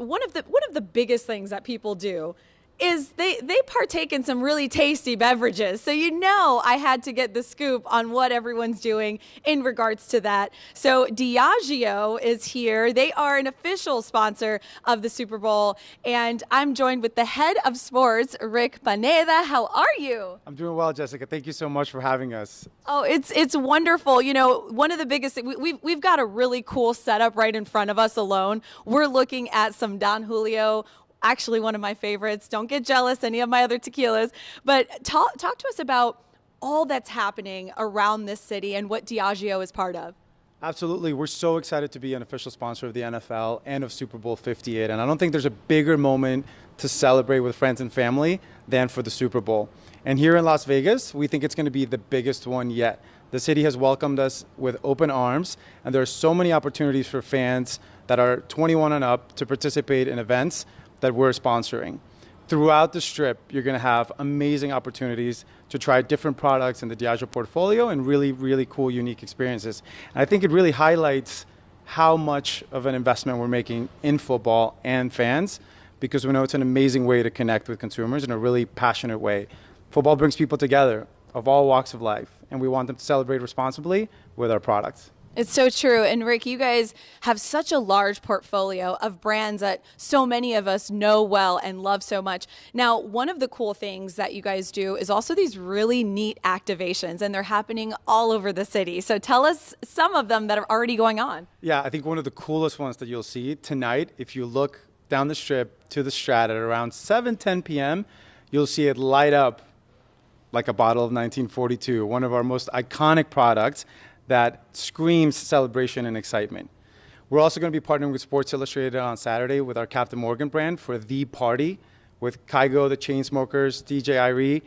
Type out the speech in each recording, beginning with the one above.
one of the biggest things that people do is they partake in some really tasty beverages. So I had to get the scoop on what everyone's doing in regards to that. So Diageo is here. They are an official sponsor of the Super Bowl. And I'm joined with the head of sports, Rick Pineda. How are you? I'm doing well, Jessica. Thank you so much for having us. Oh, it's wonderful. One of the biggest things, we've got a really cool setup right in front of us alone. We're looking at some Don Julio, actually one of my favorites. Don't get jealous, any of my other tequilas. But talk to us about all that's happening around this city and what Diageo is part of. Absolutely. We're so excited to be an official sponsor of the NFL and of Super Bowl 58. And I don't think there's a bigger moment to celebrate with friends and family than for the Super Bowl. And here in Las Vegas, we think it's going to be the biggest one yet. The city has welcomed us with open arms, and there are so many opportunities for fans that are 21 and up to participate in events that we're sponsoring. Throughout the Strip, you're going to have amazing opportunities to try different products in the Diageo portfolio and really, really cool, unique experiences. And I think it really highlights how much of an investment we're making in football and fans, because we know it's an amazing way to connect with consumers in a really passionate way. Football brings people together of all walks of life, and we want them to celebrate responsibly with our products. It's so true. And Rick, you guys have such a large portfolio of brands that so many of us know well and love so much. Now, one of the cool things that you guys do is also these really neat activations, and they're happening all over the city. So tell us some of them that are already going on. Yeah, I think one of the coolest ones that you'll see tonight, if you look down the Strip to the Strat at around 7:10 p.m., you'll see it light up like a bottle of 1942, one of our most iconic products that screams celebration and excitement. We're also going to be partnering with Sports Illustrated on Saturday with our Captain Morgan brand for The Party with Kygo, the Chainsmokers, DJ Irie.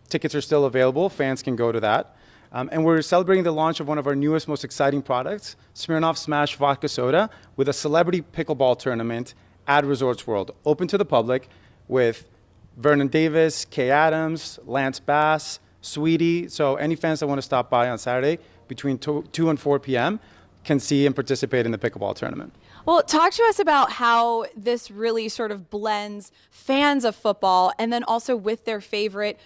Tickets are still available. Fans can go to that. And we're celebrating the launch of one of our newest, most exciting products, Smirnoff Smash Vodka Soda, with a celebrity pickleball tournament at Resorts World, open to the public, with Vernon Davis, Kay Adams, Lance Bass, Sweetie. So any fans that want to stop by on Saturday between 2 and 4 p.m. can see and participate in the pickleball tournament. Well, talk to us about how this really sort of blends fans of football and then also with their favorite,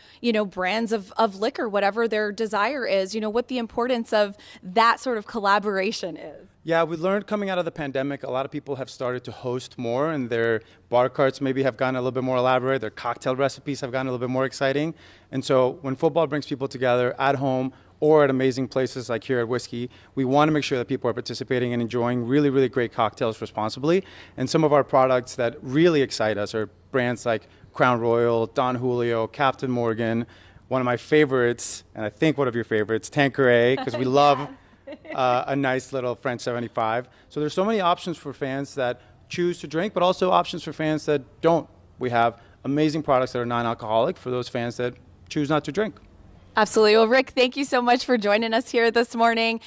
brands of liquor, whatever their desire is, what the importance of that sort of collaboration is. Yeah, we learned coming out of the pandemic, a lot of people have started to host more, and their bar carts maybe have gotten a little bit more elaborate. Their cocktail recipes have gotten a little bit more exciting. And so when football brings people together at home or at amazing places like here at Whiskey, we want to make sure that people are participating and enjoying really, really great cocktails responsibly. And some of our products that really excite us are brands like Crown Royal, Don Julio, Captain Morgan, one of my favorites, and I think one of your favorites, Tanqueray, because we love a nice little French 75. So there's so many options for fans that choose to drink, but also options for fans that don't. We have amazing products that are non-alcoholic for those fans that choose not to drink. Absolutely. Well, Rick, thank you so much for joining us here this morning.